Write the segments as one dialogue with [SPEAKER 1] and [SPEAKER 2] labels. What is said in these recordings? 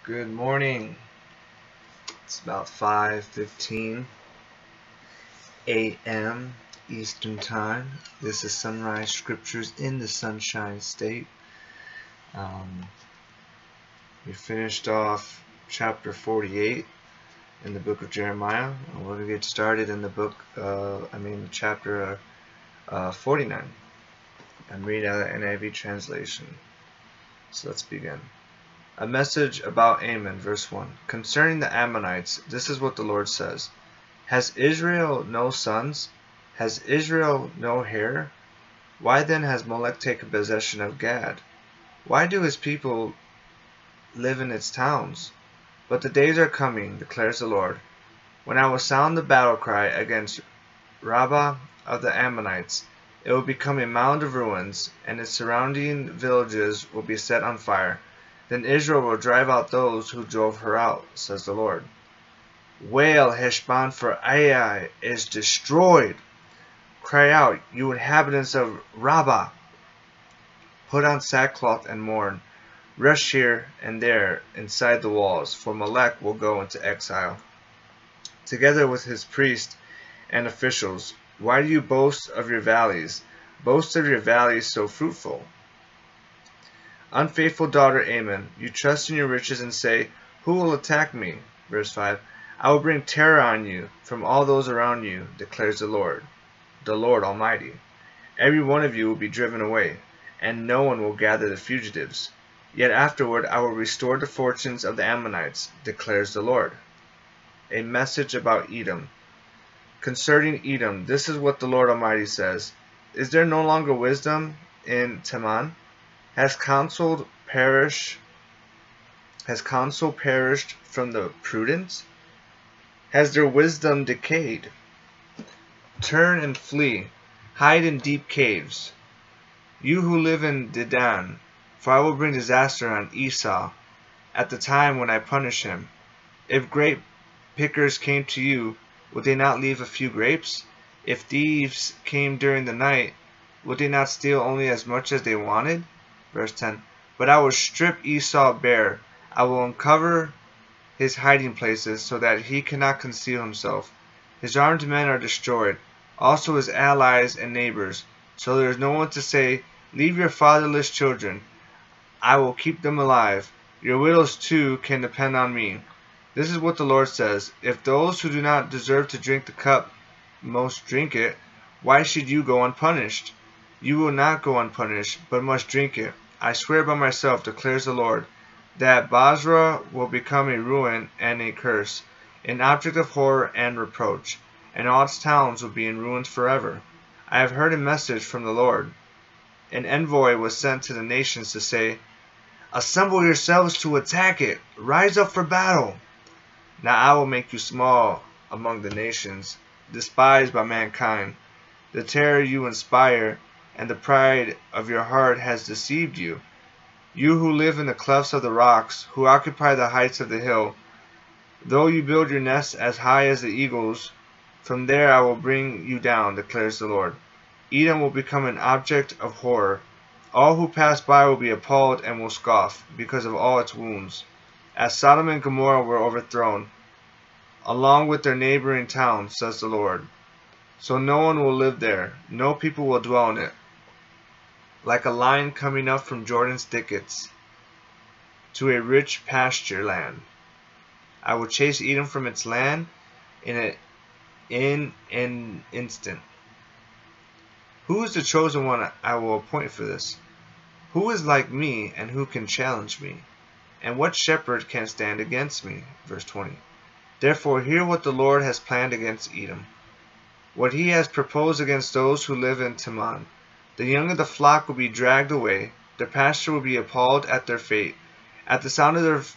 [SPEAKER 1] Good morning. It's about 5:15 a.m. Eastern Time. This is Sunrise Scriptures in the Sunshine State. We finished off chapter 48 in the book of Jeremiah. We're going to get started in the chapter 49. I'm reading out of NIV translation. So let's begin. A message about Ammon, verse 1. Concerning the Ammonites, this is what the Lord says. Has Israel no sons? Has Israel no hair? Why then has Molech taken possession of Gad? Why do his people live in its towns? But the days are coming, declares the Lord, when I will sound the battle cry against Rabbah of the Ammonites. It will become a mound of ruins, and its surrounding villages will be set on fire. Then Israel will drive out those who drove her out, says the Lord. Wail, Heshbon, for Ai is destroyed. Cry out, you inhabitants of Rabbah. Put on sackcloth and mourn. Rush here and there inside the walls, for Molech will go into exile, together with his priests and officials. Why do you boast of your valleys? Boast of your valleys so fruitful. Unfaithful daughter Ammon, you trust in your riches and say, who will attack me? Verse 5. I will bring terror on you from all those around you, declares the Lord Almighty. Every one of you will be driven away, and no one will gather the fugitives. Yet afterward I will restore the fortunes of the Ammonites, declares the Lord. A message about Edom. Concerning Edom, this is what the Lord Almighty says. Is there no longer wisdom in Teman? Has counsel perished from the prudent? Has their wisdom decayed? Turn and flee, hide in deep caves, you who live in Dedan, for I will bring disaster on Esau at the time when I punish him. If grape pickers came to you, would they not leave a few grapes? If thieves came during the night, would they not steal only as much as they wanted? Verse 10. But I will strip Esau bare. I will uncover his hiding places so that he cannot conceal himself. His armed men are destroyed, also his allies and neighbors. So there is no one to say, leave your fatherless children. I will keep them alive. Your widows too can depend on me. This is what the Lord says. If those who do not deserve to drink the cup most drink it, why should you go unpunished? You will not go unpunished, but must drink it. I swear by myself, declares the Lord, that Basra will become a ruin and a curse, an object of horror and reproach, and all its towns will be in ruins forever. I have heard a message from the Lord. An envoy was sent to the nations to say, assemble yourselves to attack it. Rise up for battle. Now I will make you small among the nations, despised by mankind. The terror you inspire and the pride of your heart has deceived you. You who live in the clefts of the rocks, who occupy the heights of the hill, though you build your nests as high as the eagles, from there I will bring you down, declares the Lord. Edom will become an object of horror. All who pass by will be appalled and will scoff, because of all its wounds. As Sodom and Gomorrah were overthrown, along with their neighboring towns, says the Lord. So no one will live there, no people will dwell in it. Like a lion coming up from Jordan's thickets to a rich pasture land, I will chase Edom from its land in an instant. Who is the chosen one I will appoint for this? Who is like me, and who can challenge me? And what shepherd can stand against me? Verse 20. Therefore hear what the Lord has planned against Edom, what he has proposed against those who live in Teman. The young of the flock will be dragged away, their pasture will be appalled at their fate. At the sound of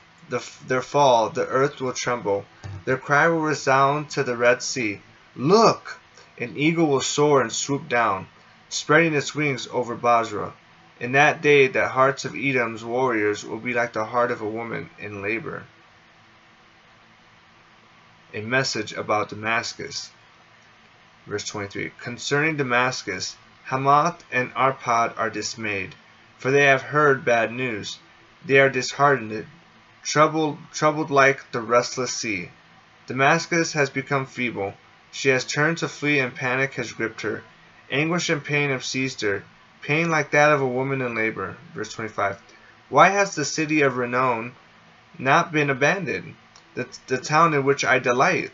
[SPEAKER 1] their fall, the earth will tremble. Their cry will resound to the Red Sea. Look! An eagle will soar and swoop down, spreading its wings over Basra. In that day, the hearts of Edom's warriors will be like the heart of a woman in labor. A message about Damascus. Verse 23. Concerning Damascus, Hamath and Arpad are dismayed, for they have heard bad news. They are disheartened. troubled like the restless sea. Damascus has become feeble. She has turned to flee, and panic has gripped her. Anguish and pain have seized her, pain like that of a woman in labor. Verse 25. Why has the city of renown not been abandoned, the town in which I delight?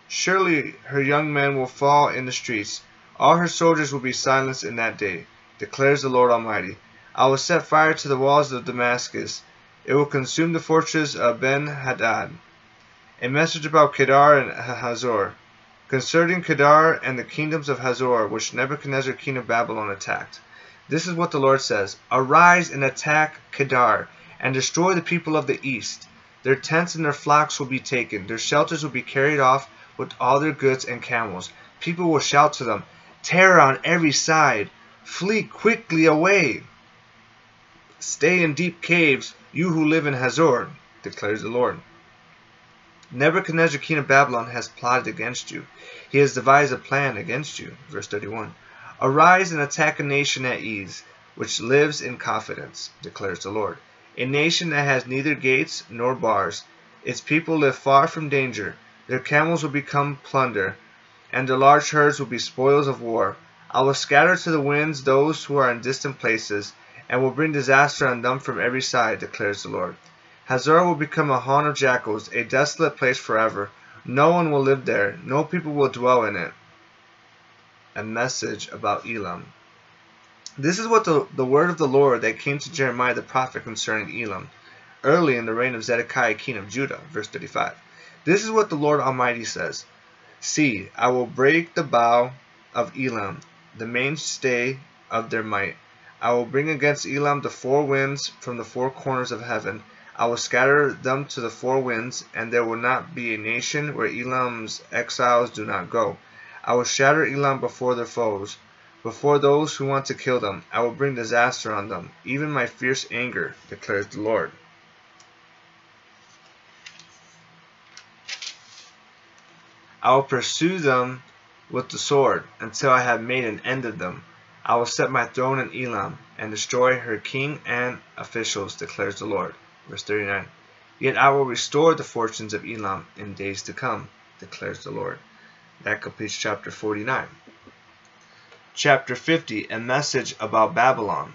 [SPEAKER 1] Surely her young men will fall in the streets. All her soldiers will be silenced in that day, declares the Lord Almighty. I will set fire to the walls of Damascus. It will consume the fortress of Ben-Hadad. A message about Kedar and Hazor. Concerning Kedar and the kingdoms of Hazor, which Nebuchadnezzar king of Babylon attacked. This is what the Lord says. Arise and attack Kedar, and destroy the people of the east. Their tents and their flocks will be taken. Their shelters will be carried off with all their goods and camels. People will shout to them, terror on every side. Flee quickly away. Stay in deep caves, you who live in Hazor, declares the Lord. Nebuchadnezzar king of Babylon has plotted against you. He has devised a plan against you. Verse 31. Arise and attack a nation at ease, which lives in confidence, declares the Lord. A nation that has neither gates nor bars. Its people live far from danger. Their camels will become plunder, and their large herds will be spoils of war. I will scatter to the winds those who are in distant places, and will bring disaster on them from every side, declares the Lord. Hazor will become a haunt of jackals, a desolate place forever. No one will live there. No people will dwell in it. A message about Elam. This is what the word of the Lord that came to Jeremiah the prophet concerning Elam, early in the reign of Zedekiah king of Judah. Verse 35. This is what the Lord Almighty says. See, I will break the bow of Elam, the mainstay of their might. I will bring against Elam the four winds from the four corners of heaven. I will scatter them to the four winds, and there will not be a nation where Elam's exiles do not go. I will shatter Elam before their foes, before those who want to kill them. I will bring disaster on them, even my fierce anger, declares the Lord. I will pursue them with the sword until I have made an end of them. I will set my throne in Elam and destroy her king and officials, declares the Lord. Verse 39. Yet I will restore the fortunes of Elam in days to come, declares the Lord. That completes chapter 49. Chapter 50, a message about Babylon.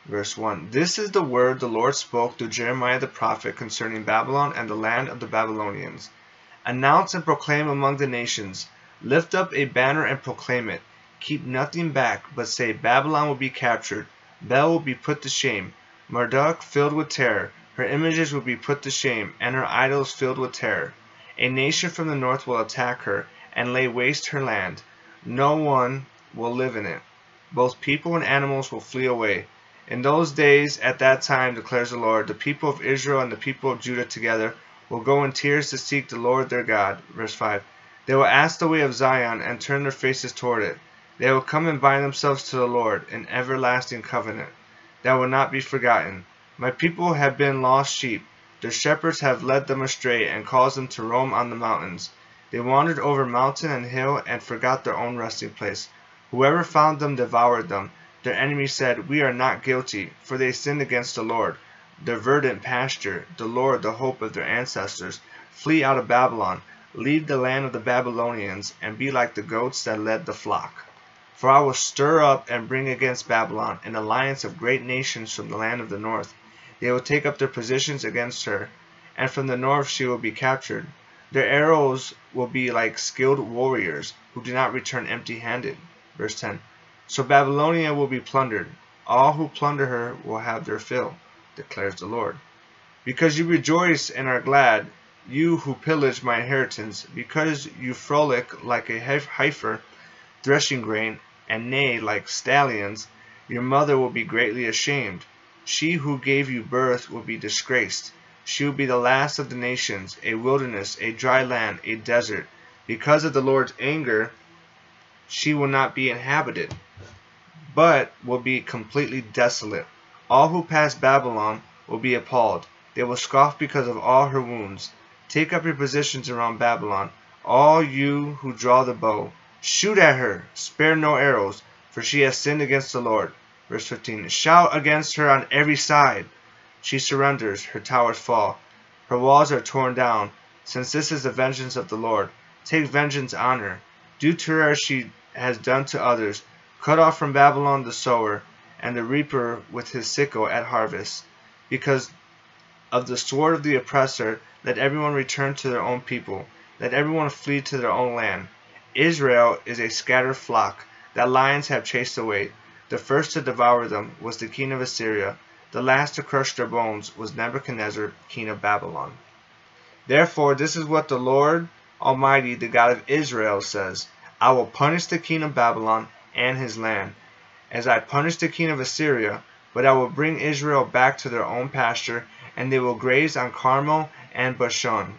[SPEAKER 1] Verse 1. This is the word the Lord spoke through Jeremiah the prophet concerning Babylon and the land of the Babylonians. Announce and proclaim among the nations. Lift up a banner and proclaim it. Keep nothing back, but say, Babylon will be captured. Bel will be put to shame. Marduk filled with terror. Her images will be put to shame, and her idols filled with terror. A nation from the north will attack her, and lay waste her land. No one will live in it. Both people and animals will flee away. In those days, at that time, declares the Lord, the people of Israel and the people of Judah together will go in tears to seek the Lord their God. Verse 5. They will ask the way of Zion and turn their faces toward it. They will come and bind themselves to the Lord, an everlasting covenant that will not be forgotten. My people have been lost sheep. Their shepherds have led them astray and caused them to roam on the mountains. They wandered over mountain and hill and forgot their own resting place. Whoever found them devoured them. Their enemies said, We are not guilty, for they sinned against the Lord, their verdant pasture, the Lord, the hope of their ancestors. Flee out of Babylon, leave the land of the Babylonians, and be like the goats that led the flock. For I will stir up and bring against Babylon an alliance of great nations from the land of the north. They will take up their positions against her, and from the north she will be captured. Their arrows will be like skilled warriors who do not return empty-handed. Verse 10. So Babylonia will be plundered. All who plunder her will have their fill, declares the Lord. Because you rejoice and are glad, you who pillage my inheritance, because you frolic like a heifer threshing grain, and neigh like stallions, your mother will be greatly ashamed. She who gave you birth will be disgraced. She will be the last of the nations, a wilderness, a dry land, a desert. Because of the Lord's anger, she will not be inhabited, but will be completely desolate. All who pass Babylon will be appalled. They will scoff because of all her wounds. Take up your positions around Babylon, all you who draw the bow. Shoot at her, spare no arrows, for she has sinned against the Lord. Verse 15. Shout against her on every side. She surrenders, her towers fall. Her walls are torn down, since this is the vengeance of the Lord. Take vengeance on her. Do to her as she has done to others. Cut off from Babylon the sower, and the reaper with his sickle at harvest. Because of the sword of the oppressor, let everyone return to their own people. Let everyone flee to their own land. Israel is a scattered flock that lions have chased away. The first to devour them was the king of Assyria. The last to crush their bones was Nebuchadnezzar, king of Babylon. Therefore, this is what the Lord Almighty, the God of Israel, says. I will punish the king of Babylon and his land, as I punished the king of Assyria, but I will bring Israel back to their own pasture, and they will graze on Carmel and Bashan.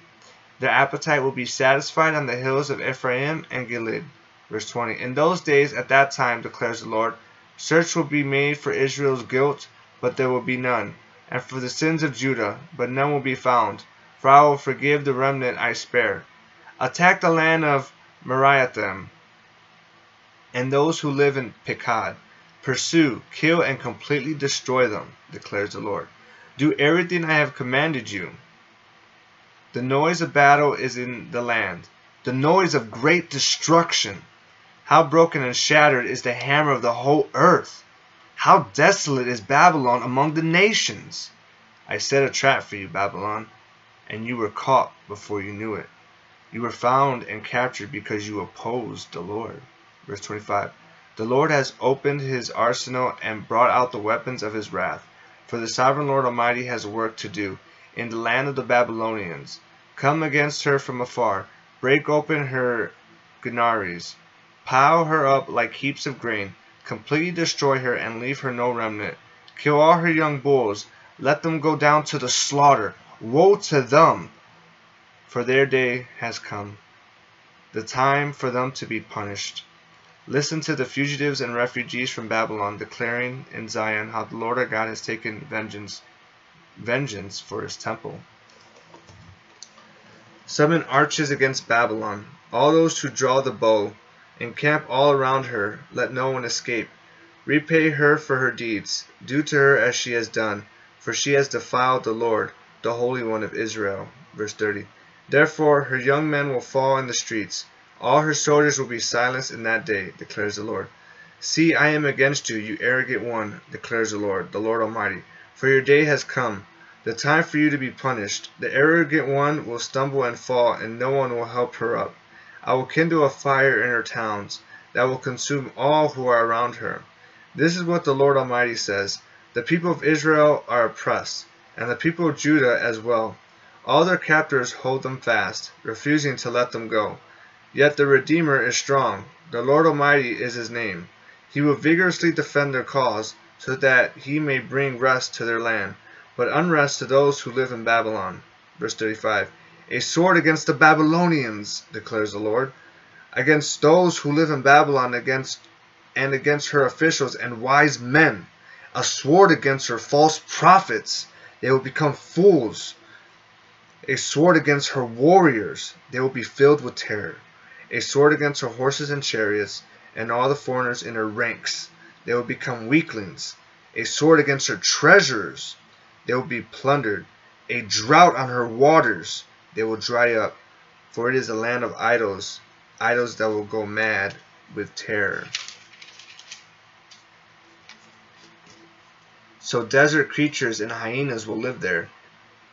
[SPEAKER 1] Their appetite will be satisfied on the hills of Ephraim and Gilead. Verse 20. In those days, at that time, declares the Lord, search will be made for Israel's guilt, but there will be none, and for the sins of Judah, but none will be found, for I will forgive the remnant I spare. Attack the land of Meriathim, and those who live in Pekod. Pursue, kill, and completely destroy them, declares the Lord. Do everything I have commanded you. The noise of battle is in the land, the noise of great destruction. How broken and shattered is the hammer of the whole earth! How desolate is Babylon among the nations! I set a trap for you, Babylon, and you were caught before you knew it. You were found and captured because you opposed the Lord. Verse 25. The Lord has opened his arsenal and brought out the weapons of his wrath. For the sovereign Lord Almighty has work to do in the land of the Babylonians. Come against her from afar, break open her granaries, pile her up like heaps of grain, completely destroy her and leave her no remnant. Kill all her young bulls, let them go down to the slaughter. Woe to them, for their day has come, the time for them to be punished. Listen to the fugitives and refugees from Babylon, declaring in Zion how the Lord our God has taken vengeance for his temple. Summon archers against Babylon, all those who draw the bow, encamp all around her, let no one escape. Repay her for her deeds, do to her as she has done, for she has defiled the Lord, the Holy One of Israel. Verse 30. Therefore her young men will fall in the streets, all her soldiers will be silenced in that day, declares the Lord. See, I am against you, you arrogant one, declares the Lord Almighty, for your day has come, the time for you to be punished. The arrogant one will stumble and fall, and no one will help her up. I will kindle a fire in her towns, that will consume all who are around her. This is what the Lord Almighty says. The people of Israel are oppressed, and the people of Judah as well. All their captors hold them fast, refusing to let them go. Yet the Redeemer is strong. The Lord Almighty is his name. He will vigorously defend their cause, so that he may bring rest to their land, but unrest to those who live in Babylon. Verse 35. A sword against the Babylonians, declares the Lord, against those who live in Babylon, against her officials and wise men. A sword against her false prophets. They will become fools. A sword against her warriors. They will be filled with terror. A sword against her horses and chariots, and all the foreigners in her ranks. They will become weaklings. A sword against her treasures. They will be plundered. A drought on her waters. They will dry up. For it is a land of idols, idols that will go mad with terror. So desert creatures and hyenas will live there,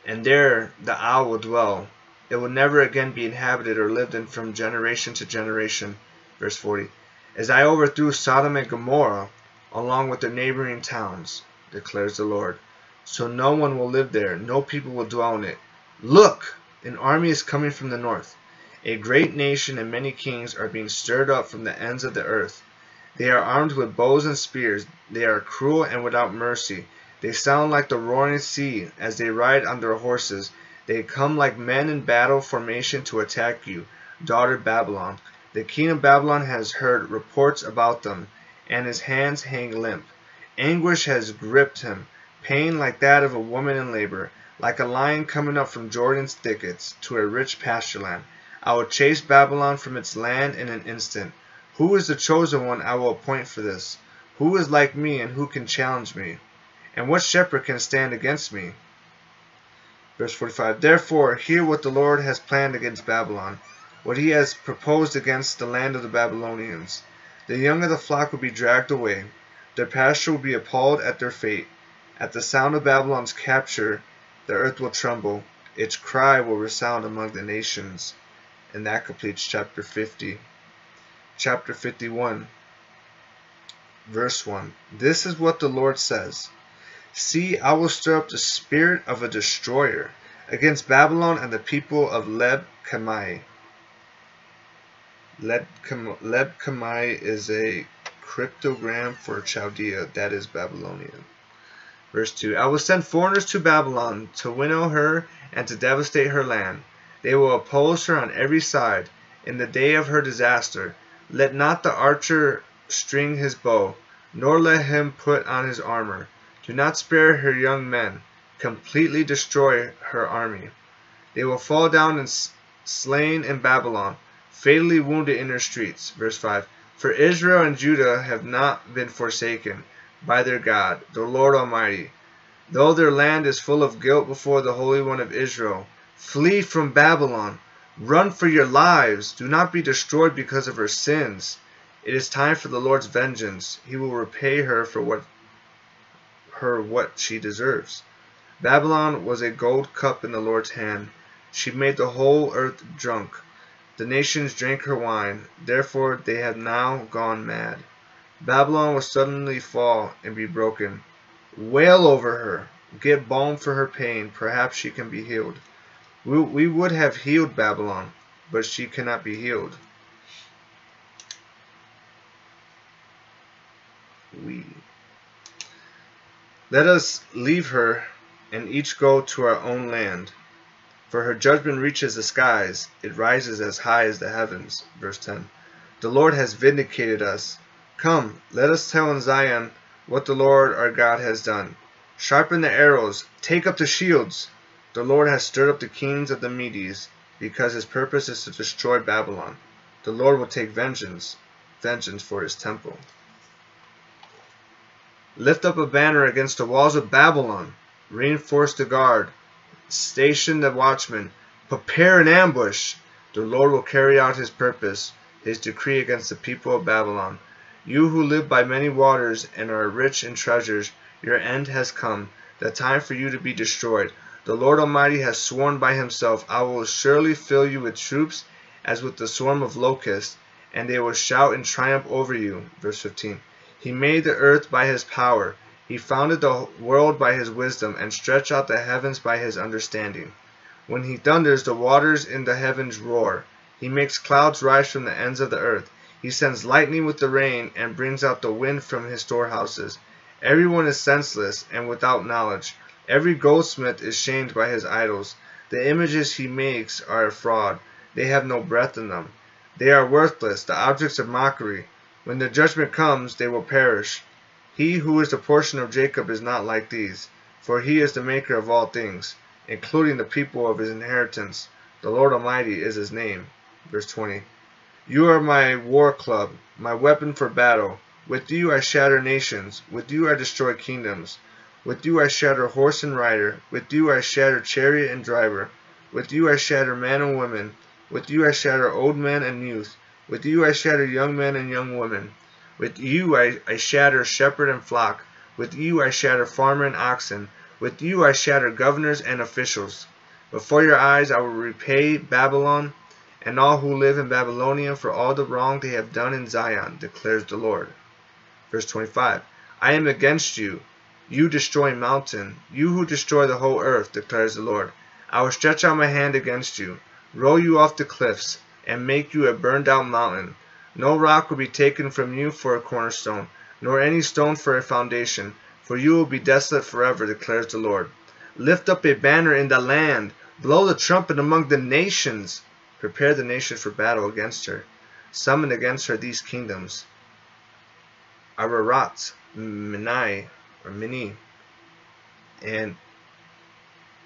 [SPEAKER 1] and there the owl will dwell. It will never again be inhabited or lived in from generation to generation. Verse 40. As I overthrew Sodom and Gomorrah, along with their neighboring towns, declares the Lord, so no one will live there, no people will dwell in it. Look, an army is coming from the north. A great nation and many kings are being stirred up from the ends of the earth. They are armed with bows and spears. They are cruel and without mercy. They sound like the roaring sea as they ride on their horses. They come like men in battle formation to attack you, daughter Babylon. The king of Babylon has heard reports about them, and his hands hang limp. Anguish has gripped him, pain like that of a woman in labor, like a lion coming up from Jordan's thickets to a rich pasture land. I will chase Babylon from its land in an instant. Who is the chosen one I will appoint for this? Who is like me, and who can challenge me? And what shepherd can stand against me? Verse 45. Therefore, hear what the Lord has planned against Babylon, what he has proposed against the land of the Babylonians. The young of the flock will be dragged away. Their pasture will be appalled at their fate. At the sound of Babylon's capture, the earth will tremble. Its cry will resound among the nations. And that completes chapter 50. Chapter 51. Verse 1. This is what the Lord says. See, I will stir up the spirit of a destroyer against Babylon and the people of Leb-Kamai. Leb-Kamai is a cryptogram for Chaldea, that is Babylonian. Verse 2. I will send foreigners to Babylon to winnow her and to devastate her land. They will oppose her on every side in the day of her disaster. Let not the archer string his bow, nor let him put on his armor. Do not spare her young men. Completely destroy her army. They will fall down and slain in Babylon, fatally wounded in her streets. Verse 5. For Israel and Judah have not been forsaken by their God, the Lord Almighty. Though their land is full of guilt before the Holy One of Israel, flee from Babylon. Run for your lives. Do not be destroyed because of her sins. It is time for the Lord's vengeance. He will repay her for what she deserves. Babylon was a gold cup in the Lord's hand. She made the whole earth drunk. The nations drank her wine. Therefore they have now gone mad. Babylon will suddenly fall and be broken. Wail over her. Get balm for her pain. Perhaps she can be healed. We would have healed Babylon, but she cannot be healed. Let us leave her and each go to our own land. For her judgment reaches the skies. It rises as high as the heavens. Verse 10. The Lord has vindicated us. Come, let us tell in Zion what the Lord our God has done. Sharpen the arrows. Take up the shields. The Lord has stirred up the kings of the Medes, because his purpose is to destroy Babylon. The Lord will take vengeance for his temple. Lift up a banner against the walls of Babylon. Reinforce the guard. Station the watchmen. Prepare an ambush. The Lord will carry out his purpose, his decree against the people of Babylon. You who live by many waters and are rich in treasures, your end has come, the time for you to be destroyed. The Lord Almighty has sworn by himself, I will surely fill you with troops as with the swarm of locusts, and they will shout in triumph over you. Verse 15. He made the earth by his power. He founded the world by his wisdom, and stretched out the heavens by his understanding. When he thunders, the waters in the heavens roar. He makes clouds rise from the ends of the earth. He sends lightning with the rain, and brings out the wind from his storehouses. Everyone is senseless and without knowledge. Every goldsmith is shamed by his idols. The images he makes are a fraud. They have no breath in them. They are worthless, the objects of mockery. When the judgment comes, they will perish. He who is the portion of Jacob is not like these, for he is the maker of all things, including the people of his inheritance. The Lord Almighty is his name. Verse 20. You are my war club, my weapon for battle. With you I shatter nations. With you I destroy kingdoms. With you I shatter horse and rider. With you I shatter chariot and driver. With you I shatter man and woman. With you I shatter old men and youth. With you I shatter young men and young women. With you I shatter shepherd and flock. With you I shatter farmer and oxen. With you I shatter governors and officials. Before your eyes I will repay Babylon and all who live in Babylonia for all the wrong they have done in Zion, declares the Lord. Verse 25. I am against you, you destroying mountain, you who destroy the whole earth, declares the Lord. I will stretch out my hand against you, roll you off the cliffs, and make you a burned out mountain. No rock will be taken from you for a cornerstone, nor any stone for a foundation, for you will be desolate forever, declares the Lord. Lift up a banner in the land, blow the trumpet among the nations. Prepare the nations for battle against her. Summon against her these kingdoms: Ararat, Mini, and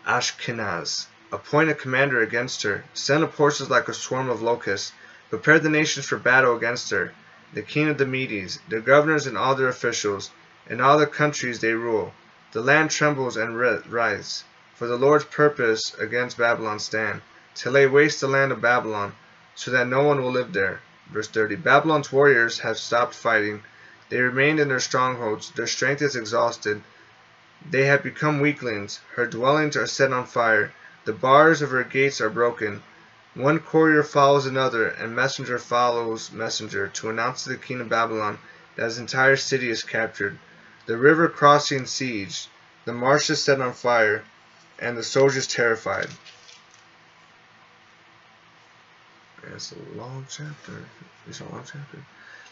[SPEAKER 1] Ashkenaz. Appoint a commander against her. Send up horses like a swarm of locusts. Prepare the nations for battle against her. The king of the Medes, their governors and all their officials, in all the countries they rule. The land trembles and writhes. For the Lord's purpose against Babylon stand, to lay waste the land of Babylon, so that no one will live there. Verse 30. Babylon's warriors have stopped fighting. They remained in their strongholds. Their strength is exhausted. They have become weaklings. Her dwellings are set on fire. The bars of her gates are broken. One courier follows another, and messenger follows messenger, to announce to the king of Babylon that his entire city is captured. The river crossing sieged, the marshes set on fire, and the soldiers terrified. It's a long chapter. It's a long chapter.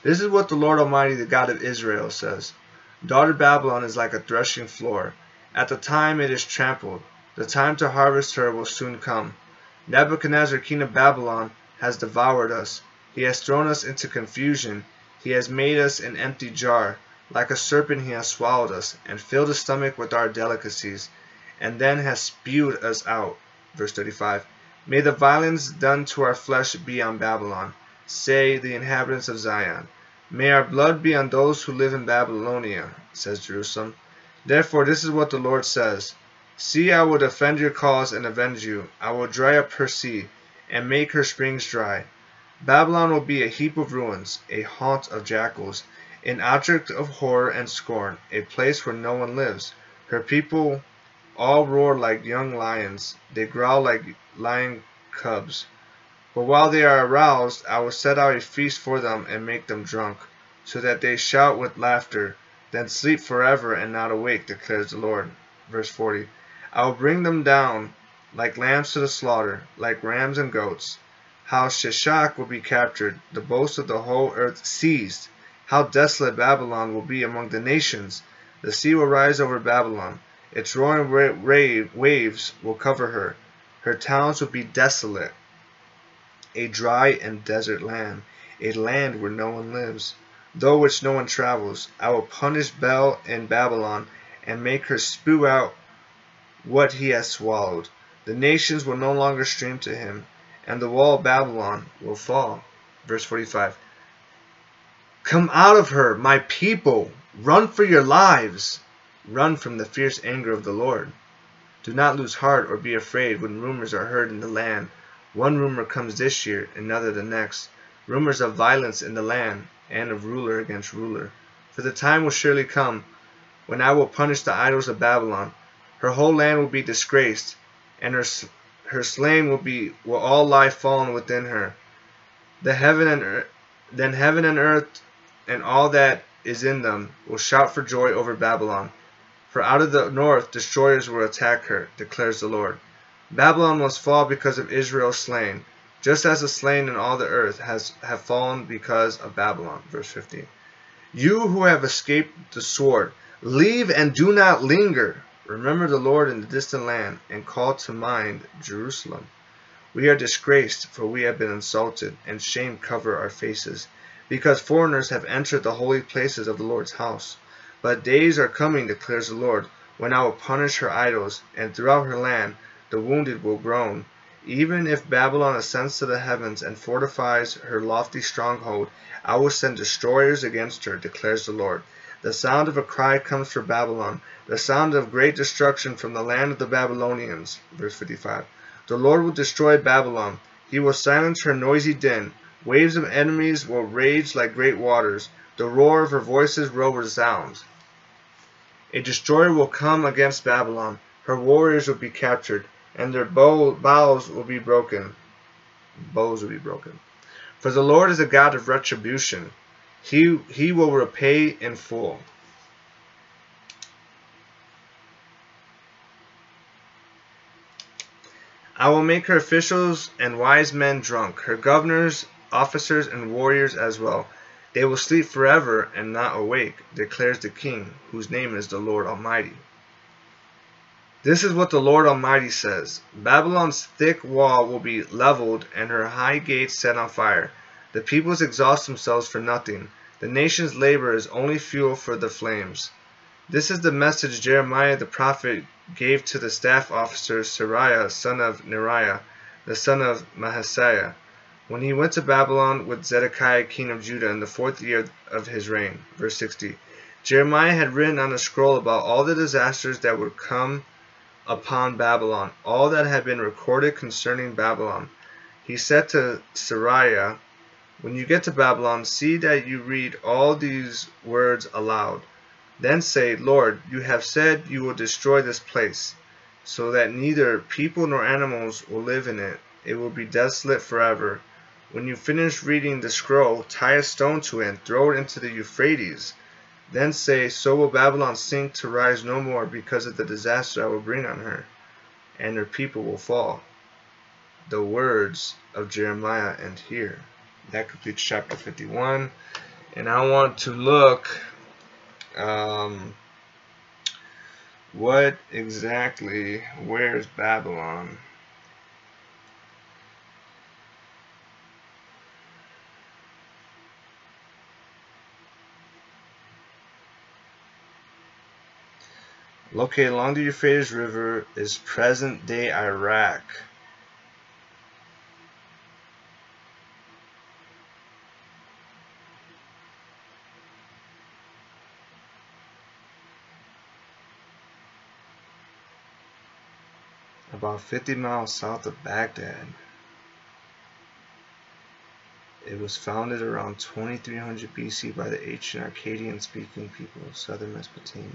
[SPEAKER 1] This is what the Lord Almighty, the God of Israel, says. Daughter Babylon is like a threshing floor. At the time it is trampled. The time to harvest her will soon come. Nebuchadnezzar, king of Babylon, has devoured us. He has thrown us into confusion. He has made us an empty jar. Like a serpent he has swallowed us, and filled his stomach with our delicacies, and then has spewed us out. Verse 35. May the violence done to our flesh be on Babylon, say the inhabitants of Zion. May our blood be on those who live in Babylonia, says Jerusalem. Therefore this is what the Lord says. See, I will defend your cause and avenge you. I will dry up her sea, and make her springs dry. Babylon will be a heap of ruins, a haunt of jackals, an object of horror and scorn, a place where no one lives. Her people all roar like young lions. They growl like lion cubs. But while they are aroused, I will set out a feast for them and make them drunk, so that they shout with laughter, then sleep forever and not awake, declares the Lord. Verse 40. I will bring them down like lambs to the slaughter, like rams and goats. How Shishak will be captured, the boast of the whole earth seized. How desolate Babylon will be among the nations. The sea will rise over Babylon. Its roaring waves will cover her. Her towns will be desolate, a dry and desert land, a land where no one lives, though which no one travels. I will punish Bel in Babylon, and make her spew out what he has swallowed. The nations will no longer stream to him, and the wall of Babylon will fall. Verse 45. Come out of her, my people! Run for your lives! Run from the fierce anger of the Lord. Do not lose heart or be afraid when rumors are heard in the land. One rumor comes this year, another the next. Rumors of violence in the land, and of ruler against ruler. For the time will surely come when I will punish the idols of Babylon. Her whole land will be disgraced, and her slain will all lie fallen within her. Then heaven and earth and all that is in them will shout for joy over Babylon. For out of the north destroyers will attack her, declares the Lord. Babylon must fall because of Israel's slain, just as the slain in all the earth have fallen because of Babylon. Verse 15. You who have escaped the sword, leave and do not linger. Remember the Lord in the distant land, and call to mind Jerusalem. We are disgraced, for we have been insulted, and shame cover our faces, because foreigners have entered the holy places of the Lord's house. But days are coming, declares the Lord, when I will punish her idols, and throughout her land the wounded will groan. Even if Babylon ascends to the heavens and fortifies her lofty stronghold, I will send destroyers against her, declares the Lord. The sound of a cry comes from Babylon, the sound of great destruction from the land of the Babylonians. Verse 55. The Lord will destroy Babylon. He will silence her noisy din. Waves of enemies will rage like great waters. The roar of her voices will resound. A destroyer will come against Babylon. Her warriors will be captured, and their bows will be broken. For the Lord is a God of retribution. He will repay in full. I will make her officials and wise men drunk, her governors, officers, and warriors as well. They will sleep forever and not awake, declares the King, whose name is the Lord Almighty. This is what the Lord Almighty says. Babylon's thick wall will be leveled, and her high gates set on fire. The peoples exhaust themselves for nothing. The nation's labor is only fuel for the flames. This is the message Jeremiah the prophet gave to the staff officer Seraiah, son of Neriah, the son of Mahaseiah, when he went to Babylon with Zedekiah, king of Judah, in the 4th year of his reign. Verse 60. Jeremiah had written on a scroll about all the disasters that would come upon Babylon all that had been recorded concerning Babylon. He said to Seraiah, when you get to Babylon, see that you read all these words aloud. Then say, Lord, you have said you will destroy this place, so that neither people nor animals will live in it. It will be desolate forever. When you finish reading the scroll, tie a stone to it and throw it into the Euphrates. Then say, so will Babylon sink to rise no more because of the disaster I will bring on her, and her people will fall. The words of Jeremiah end here. That completes chapter 51. And I want to look what exactly, where's Babylon? Located along the Euphrates River is present-day Iraq. About 50 miles south of Baghdad. It was founded around 2300 BC by the ancient Akkadian-speaking people of southern Mesopotamia.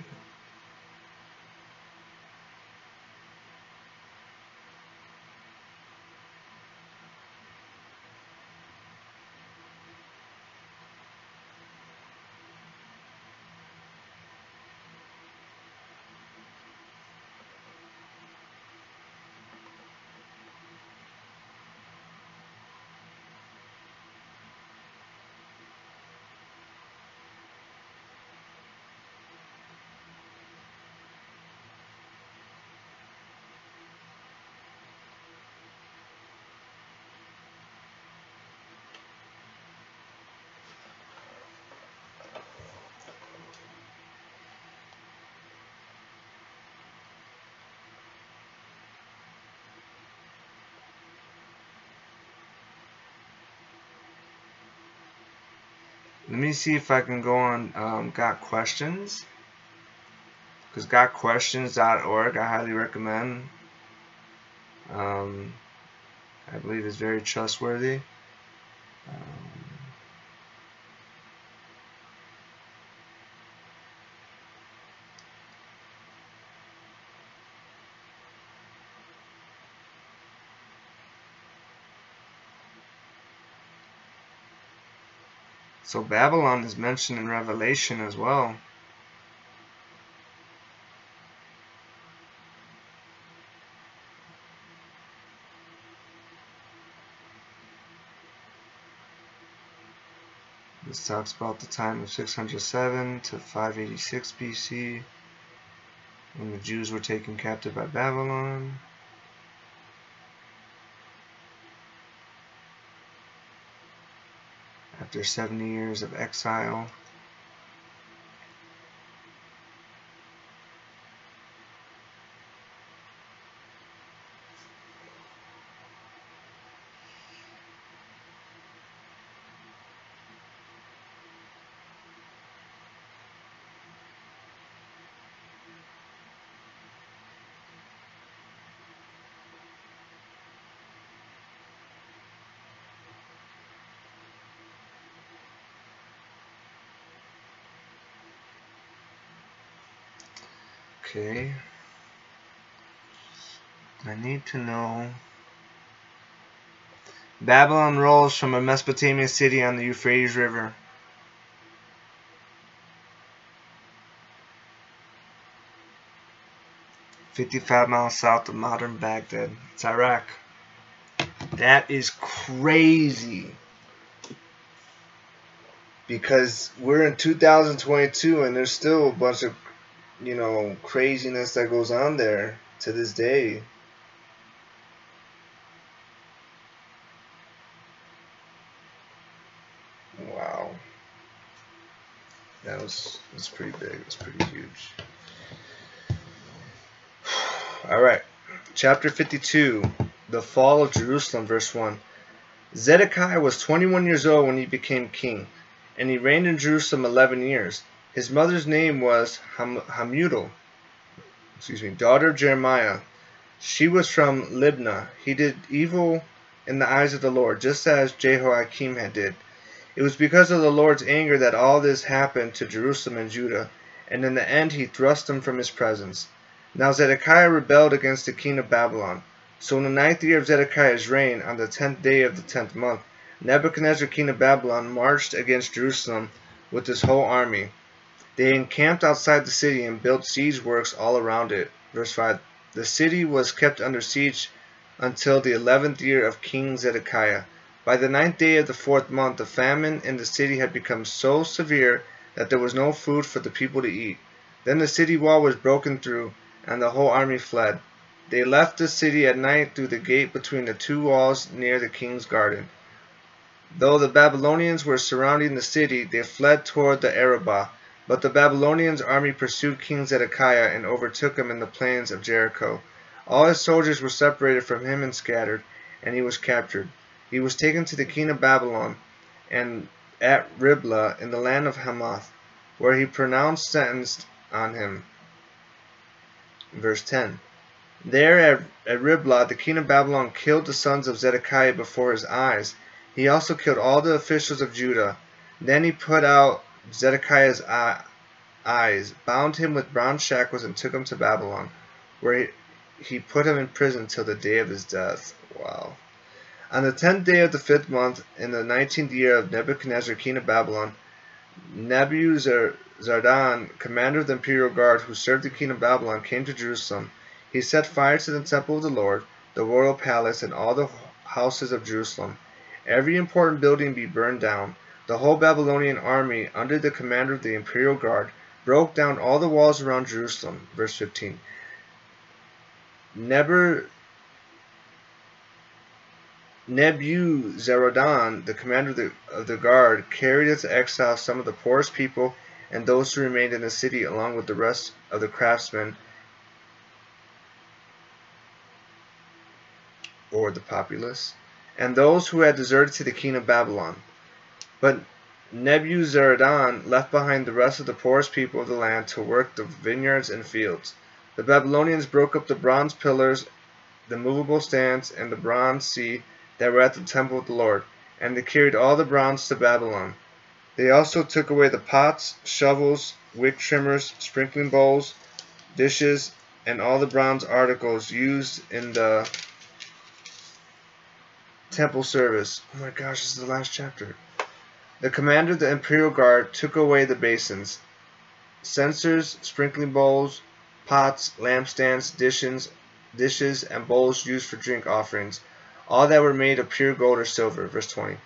[SPEAKER 1] Let me see if I can go on Got Questions, because gotquestions.org I highly recommend. I believe it's very trustworthy. So Babylon is mentioned in Revelation as well. This talks about the time of 607 to 586 BC, when the Jews were taken captive by Babylon. After 70 years of exile. Okay, I need to know. Babylon rose from a Mesopotamian city on the Euphrates River. "55 miles south of modern Baghdad." It's Iraq. That is crazy. Because we're in 2022 and there's still a bunch of craziness that goes on there to this day. Wow. That's pretty big. It's pretty huge. Alright. Chapter 52. The fall of Jerusalem, verse 1. Zedekiah was 21 years old when he became king, and he reigned in Jerusalem 11 years. His mother's name was Hamutal. daughter of Jeremiah. She was from Libnah. He did evil in the eyes of the Lord, just as Jehoiakim had did. It was because of the Lord's anger that all this happened to Jerusalem and Judah, and in the end he thrust them from his presence. Now Zedekiah rebelled against the king of Babylon. So in the 9th year of Zedekiah's reign, on the 10th day of the 10th month, Nebuchadnezzar king of Babylon marched against Jerusalem with his whole army. They encamped outside the city and built siege works all around it. Verse 5. The city was kept under siege until the 11th year of King Zedekiah. By the 9th day of the 4th month, the famine in the city had become so severe that there was no food for the people to eat. Then the city wall was broken through, and the whole army fled. They left the city at night through the gate between the two walls near the king's garden. Though the Babylonians were surrounding the city, they fled toward the Arabah. But the Babylonians' army pursued King Zedekiah and overtook him in the plains of Jericho. All his soldiers were separated from him and scattered, and he was captured. He was taken to the king of Babylon and at Riblah in the land of Hamath, where he pronounced sentence on him. Verse 10. There at Riblah the king of Babylon killed the sons of Zedekiah before his eyes. He also killed all the officials of Judah. Then he put out Zedekiah's eyes, bound him with bronze shackles, and took him to Babylon, where he put him in prison till the day of his death. Wow. On the 10th day of the 5th month, in the 19th year of Nebuchadnezzar king of Babylon, Nebuzaradan, commander of the imperial guard who served the king of Babylon, came to Jerusalem. He set fire to the temple of the Lord, the royal palace, and all the houses of Jerusalem. Every important building be burned down. The whole Babylonian army, under the commander of the imperial guard, broke down all the walls around Jerusalem. Verse 15. Nebuzaradan, the commander of the guard, carried into exile some of the poorest people and those who remained in the city, along with the rest of the craftsmen, or the populace, and those who had deserted to the king of Babylon. But Nebuzaradan left behind the rest of the poorest people of the land to work the vineyards and fields. The Babylonians broke up the bronze pillars, the movable stands, and the bronze sea that were at the temple of the Lord, and they carried all the bronze to Babylon. They also took away the pots, shovels, wick trimmers, sprinkling bowls, dishes, and all the bronze articles used in the temple service. Oh my gosh, this is the last chapter. The commander of the imperial guard took away the basins, censers, sprinkling bowls, pots, lampstands, dishes, and bowls used for drink offerings, all that were made of pure gold or silver. Verse 20.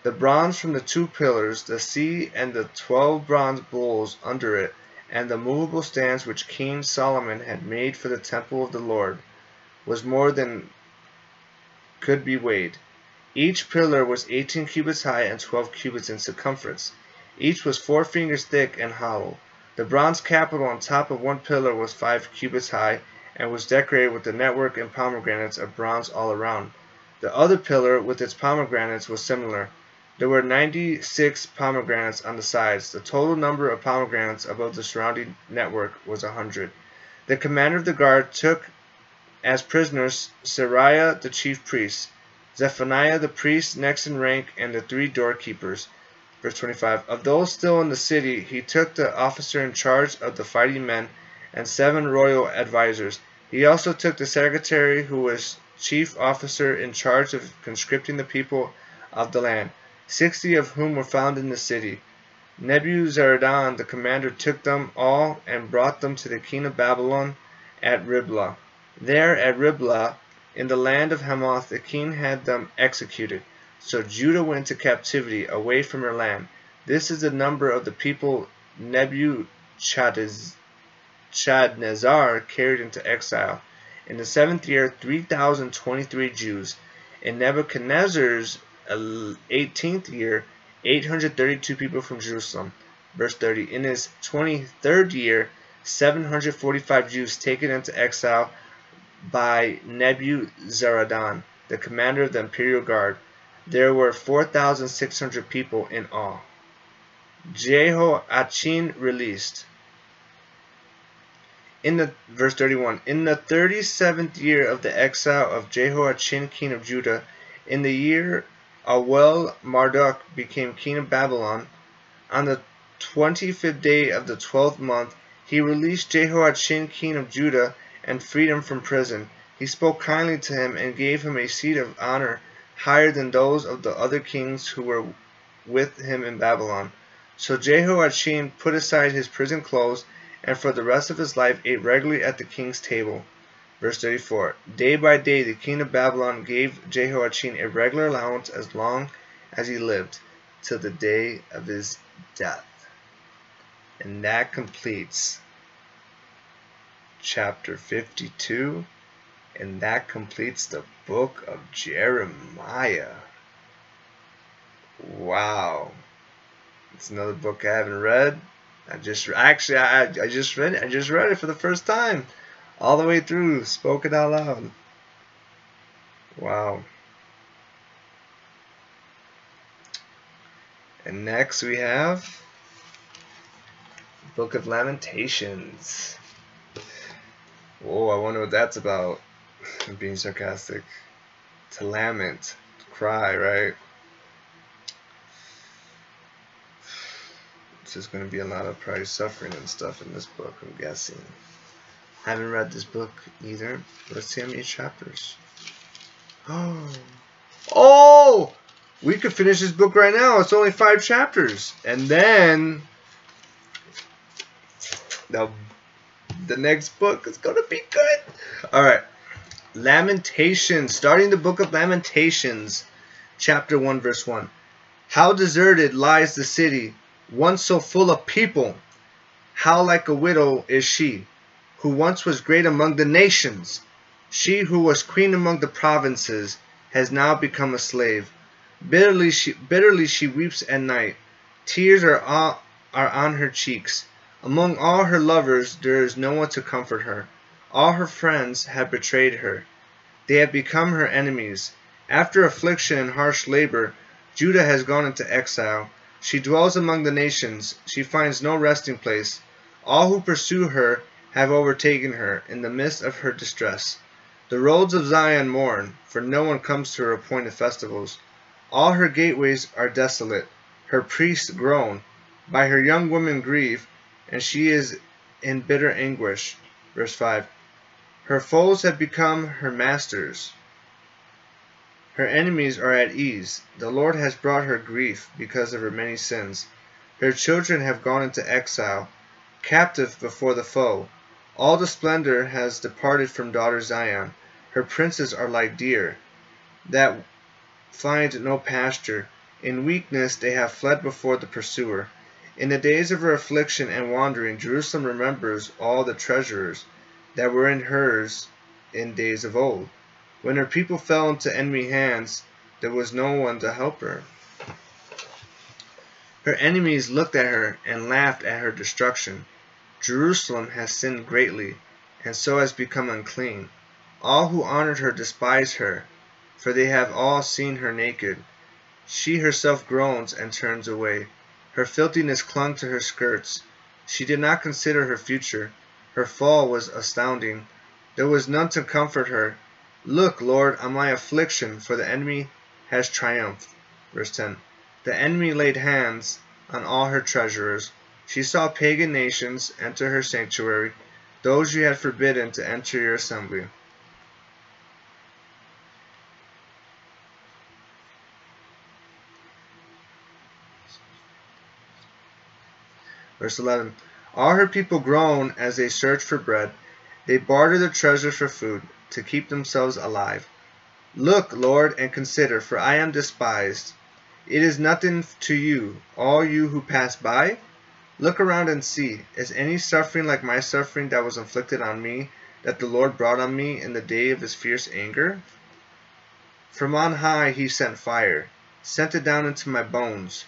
[SPEAKER 1] The bronze from the 2 pillars, the sea, and the 12 bronze bowls under it, and the movable stands which King Solomon had made for the temple of the Lord, was more than could be weighed. Each pillar was 18 cubits high and 12 cubits in circumference. Each was 4 fingers thick and hollow. The bronze capital on top of one pillar was 5 cubits high and was decorated with the network and pomegranates of bronze all around. The other pillar with its pomegranates was similar. There were 96 pomegranates on the sides. The total number of pomegranates above the surrounding network was 100. The commander of the guard took as prisoners Seraiah the chief priest, Zephaniah the priest next in rank, and the 3 doorkeepers. Verse 25. Of those still in the city, he took the officer in charge of the fighting men and 7 royal advisers. He also took the secretary, who was chief officer in charge of conscripting the people of the land, 60 of whom were found in the city. Nebuzaradan the commander took them all and brought them to the king of Babylon at Riblah. There at Riblah, in the land of Hamath, the king had them executed. So Judah went into captivity away from her land. This is the number of the people Nebuchadnezzar carried into exile. In the 7th year, 3,023 Jews. In Nebuchadnezzar's 18th year, 832 people from Jerusalem. Verse 30. In his 23rd year, 745 Jews taken into exile by Nebuzaradan, the commander of the imperial guard. There were 4,600 people in all. Jehoiachin released. Verse 31. In the 37th year of the exile of Jehoiachin king of Judah, in the year Awel Marduk became king of Babylon, on the 25th day of the 12th month, he released Jehoiachin king of Judah and freed him from prison. He spoke kindly to him and gave him a seat of honor higher than those of the other kings who were with him in Babylon. So Jehoiachin put aside his prison clothes and for the rest of his life ate regularly at the king's table. Verse 34. Day by day the king of Babylon gave Jehoiachin a regular allowance as long as he lived, till the day of his death. And that completes chapter 52, and that completes the book of Jeremiah. Wow. It's another book I haven't read. I just read it. I just read it for the first time, all the way through, spoken out loud. Wow. And next we have the Book of Lamentations. Oh, I wonder what that's about. I'm being sarcastic. To lament, to cry, right? There's going to be a lot of probably suffering and stuff in this book, I'm guessing. I haven't read this book either. Let's see how many chapters. Oh! We could finish this book right now. It's only 5 chapters. And then the next book is going to be good. Alright. Lamentations. Starting the book of Lamentations. Chapter 1, verse 1. How deserted lies the city, once so full of people. How like a widow is she, who once was great among the nations. She who was queen among the provinces has now become a slave. Bitterly she weeps at night. Tears are on her cheeks. Among all her lovers there is no one to comfort her. All her friends have betrayed her. They have become her enemies. After affliction and harsh labor, Judah has gone into exile. She dwells among the nations. She finds no resting place. All who pursue her have overtaken her in the midst of her distress. The roads of Zion mourn, for no one comes to her appointed festivals. All her gateways are desolate. Her priests groan. By her young women grieve, and she is in bitter anguish. Verse 5. Her foes have become her masters. Her enemies are at ease. The Lord has brought her grief because of her many sins. Her children have gone into exile, captive before the foe. All the splendor has departed from daughter Zion. Her princes are like deer that find no pasture. In weakness they have fled before the pursuer. In the days of her affliction and wandering, Jerusalem remembers all the treasures that were in hers in days of old. When her people fell into enemy hands, there was no one to help her. Her enemies looked at her and laughed at her destruction. Jerusalem has sinned greatly, and so has become unclean. All who honored her despise her, for they have all seen her naked. She herself groans and turns away. Her filthiness clung to her skirts. She did not consider her future. Her fall was astounding. There was none to comfort her. Look, Lord, on my affliction, for the enemy has triumphed. Verse 10. The enemy laid hands on all her treasurers. She saw pagan nations enter her sanctuary, those you had forbidden to enter your assembly. Verse 11. All her people groan as they search for bread. They barter their treasures for food, to keep themselves alive. Look, Lord, and consider, for I am despised. It is nothing to you, all you who pass by. Look around and see, is any suffering like my suffering that was inflicted on me, that the Lord brought on me in the day of his fierce anger? From on high he sent fire, sent it down into my bones.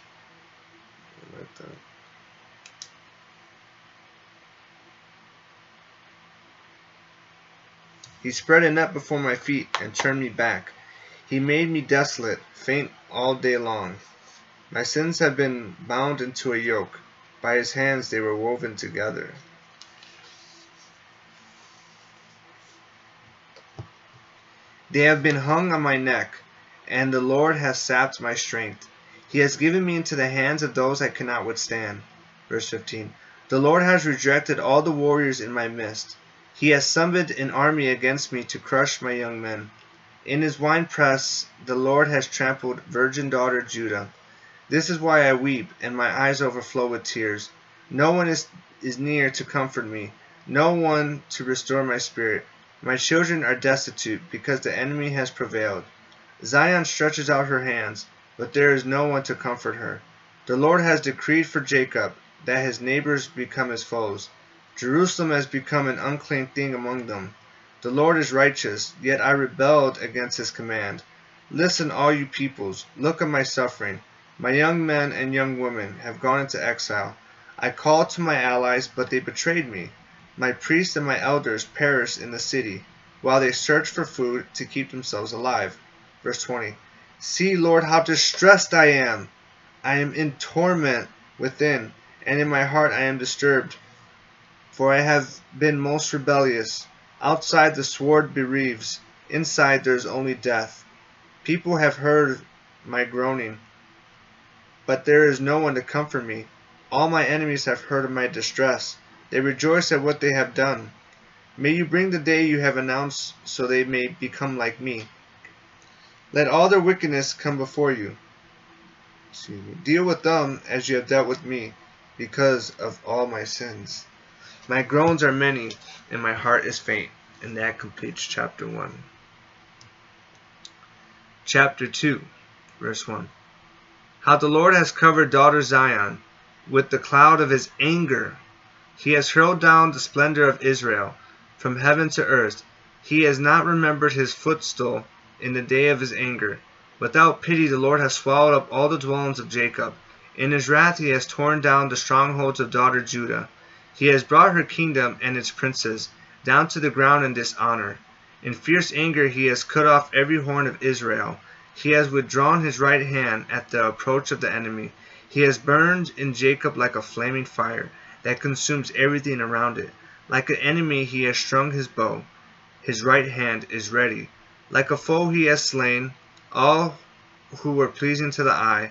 [SPEAKER 1] He spread a net before my feet and turned me back. He made me desolate, faint all day long. My sins have been bound into a yoke. By his hands they were woven together. They have been hung on my neck, and the Lord has sapped my strength. He has given me into the hands of those I cannot withstand. Verse 15. The Lord has rejected all the warriors in my midst. He has summoned an army against me to crush my young men. In his winepress the Lord has trampled virgin daughter Judah. This is why I weep, and my eyes overflow with tears. No one is near to comfort me, no one to restore my spirit. My children are destitute, because the enemy has prevailed. Zion stretches out her hands, but there is no one to comfort her. The Lord has decreed for Jacob that his neighbors become his foes. Jerusalem has become an unclean thing among them. The Lord is righteous, yet I rebelled against his command. Listen, all you peoples, look at my suffering. My young men and young women have gone into exile. I called to my allies, but they betrayed me. My priests and my elders perished in the city, while they searched for food to keep themselves alive. Verse 20. See, Lord, how distressed I am. I am in torment within, and in my heart I am disturbed. For I have been most rebellious. Outside the sword bereaves, inside there is only death. People have heard my groaning, but there is no one to comfort me. All my enemies have heard of my distress. They rejoice at what they have done. May you bring the day you have announced, so they may become like me. Let all their wickedness come before you. Deal with them as you have dealt with me, because of all my sins. My groans are many, and my heart is faint. And that completes chapter 1. Chapter 2, verse 1. How the Lord has covered daughter Zion with the cloud of his anger. He has hurled down the splendor of Israel from heaven to earth. He has not remembered his footstool in the day of his anger. Without pity the Lord has swallowed up all the dwellings of Jacob. In his wrath he has torn down the strongholds of daughter Judah. He has brought her kingdom and its princes down to the ground in dishonor. In fierce anger he has cut off every horn of Israel. He has withdrawn his right hand at the approach of the enemy. He has burned in Jacob like a flaming fire that consumes everything around it. Like an enemy he has strung his bow. His right hand is ready. Like a foe he has slain all who were pleasing to the eye.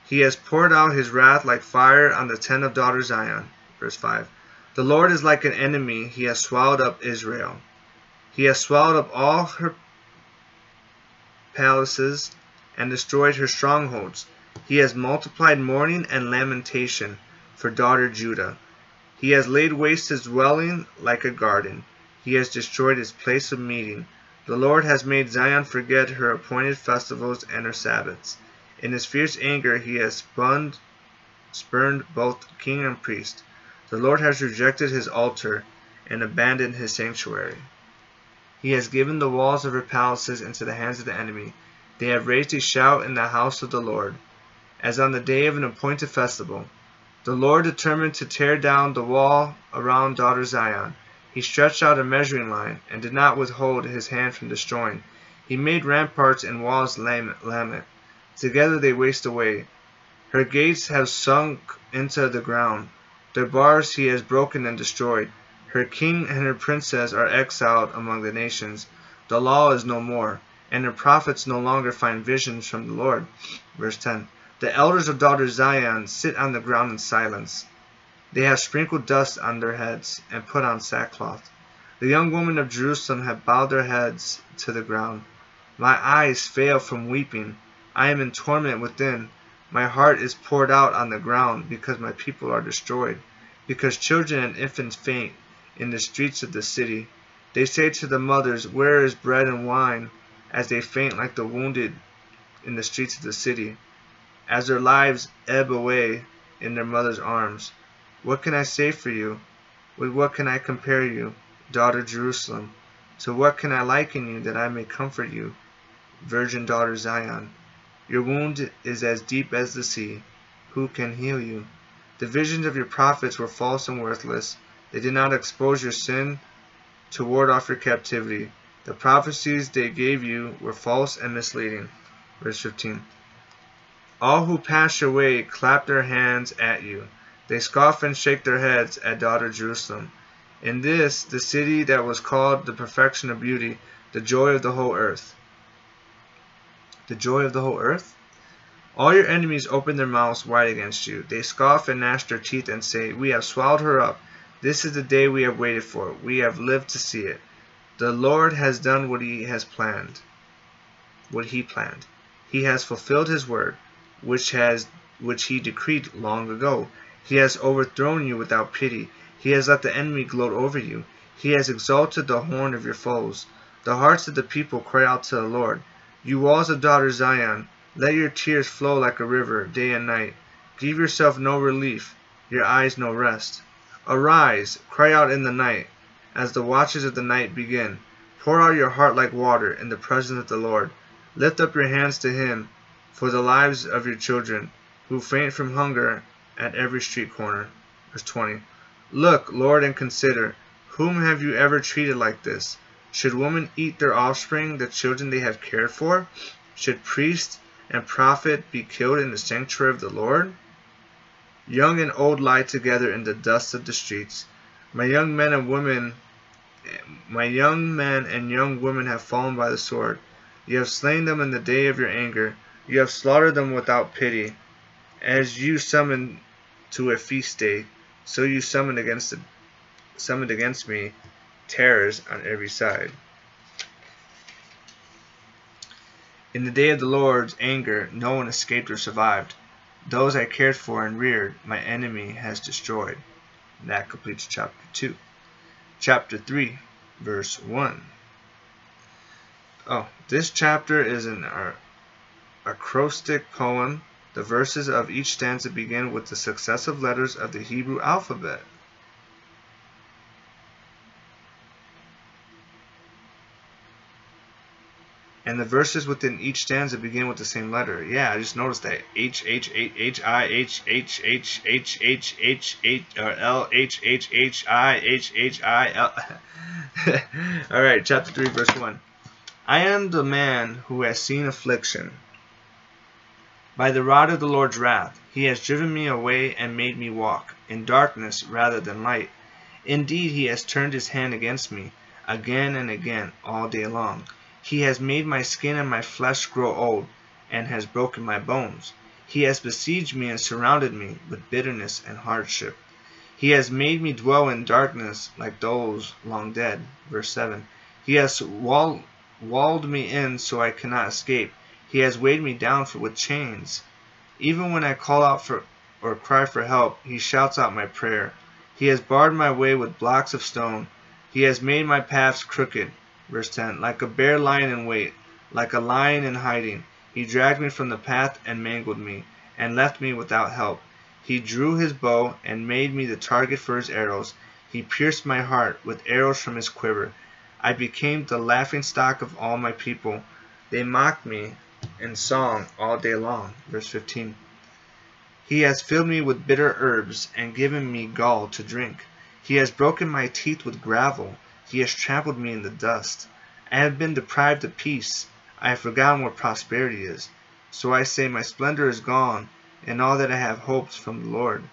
[SPEAKER 1] He has poured out his wrath like fire on the tent of daughter Zion. Verse 5. The Lord is like an enemy. He has swallowed up Israel. He has swallowed up all her palaces and destroyed her strongholds. He has multiplied mourning and lamentation for daughter Judah. He has laid waste his dwelling like a garden. He has destroyed his place of meeting. The Lord has made Zion forget her appointed festivals and her Sabbaths. In his fierce anger he has spurned both king and priest. The Lord has rejected his altar and abandoned his sanctuary. He has given the walls of her palaces into the hands of the enemy. They have raised a shout in the house of the Lord, as on the day of an appointed festival. The Lord determined to tear down the wall around daughter Zion. He stretched out a measuring line, and did not withhold his hand from destroying. He made ramparts and walls lament. Together they waste away. Her gates have sunk into the ground. Their bars he has broken and destroyed. Her king and her princess are exiled among the nations. The law is no more, and her prophets no longer find visions from the Lord. Verse 10. The elders of daughter Zion sit on the ground in silence. They have sprinkled dust on their heads, and put on sackcloth. The young women of Jerusalem have bowed their heads to the ground. My eyes fail from weeping. I am in torment within. My heart is poured out on the ground, because my people are destroyed, because children and infants faint in the streets of the city. They say to the mothers, where is bread and wine? As they faint like the wounded in the streets of the city, as their lives ebb away in their mother's arms. What can I say for you? With what can I compare you, daughter Jerusalem? To what can I liken you, that I may comfort you, virgin daughter Zion? Your wound is as deep as the sea. Who can heal you? The visions of your prophets were false and worthless. They did not expose your sin to ward off your captivity. The prophecies they gave you were false and misleading. Verse 15. All who pass your way clap their hands at you. They scoff and shake their heads at daughter Jerusalem. In this, the city that was called the perfection of beauty, the joy of the whole earth. the joy of the whole earth? All your enemies open their mouths wide against you. They scoff and gnash their teeth and say, We have swallowed her up. This is the day we have waited for. We have lived to see it. The Lord has done what he planned. He has fulfilled his word, which he decreed long ago. He has overthrown you without pity. He has let the enemy gloat over you. He has exalted the horn of your foes. The hearts of the people cry out to the Lord. You walls of daughter Zion, let your tears flow like a river, day and night. Give yourself no relief, your eyes no rest. Arise, cry out in the night, as the watches of the night begin. Pour out your heart like water in the presence of the Lord. Lift up your hands to him for the lives of your children, who faint from hunger at every street corner. Verse 20. Look, Lord, and consider, whom have you ever treated like this? Should women eat their offspring, the children they have cared for? Should priest and prophet be killed in the sanctuary of the Lord? Young and old lie together in the dust of the streets. My young men and young women have fallen by the sword. You have slain them in the day of your anger. You have slaughtered them without pity. As you summoned to a feast day, so you summoned against me terrors on every side. In the day of the Lord's anger, no one escaped or survived. Those I cared for and reared, my enemy has destroyed. And that completes chapter 2. Chapter 3, verse 1. This chapter is an acrostic poem. The verses of each stanza begin with the successive letters of the Hebrew alphabet. And the verses within each stanza begin with the same letter. Yeah, I just noticed that. H, H, H, H, I, H, H, H, H, H, H, H, or L, H, H, H, I, H, H, I, L. Alright, chapter 3, verse 1. I am the man who has seen affliction. By the rod of the Lord's wrath, he has driven me away and made me walk in darkness rather than light. Indeed, he has turned his hand against me, again and again, all day long. He has made my skin and my flesh grow old, and has broken my bones. He has besieged me and surrounded me with bitterness and hardship. He has made me dwell in darkness like those long dead. Verse 7. He has walled me in so I cannot escape. He has weighed me down with chains. Even when I call out for or cry for help, he shouts out my prayer. He has barred my way with blocks of stone. He has made my paths crooked. Verse 10. Like a bear lying in wait, like a lion in hiding, he dragged me from the path and mangled me, and left me without help. He drew his bow and made me the target for his arrows. He pierced my heart with arrows from his quiver. I became the laughingstock of all my people. They mocked me in song all day long. Verse 15. He has filled me with bitter herbs and given me gall to drink. He has broken my teeth with gravel. He has trampled me in the dust. I have been deprived of peace. I have forgotten what prosperity is. So I say, my splendor is gone, and all that I have hoped from the Lord.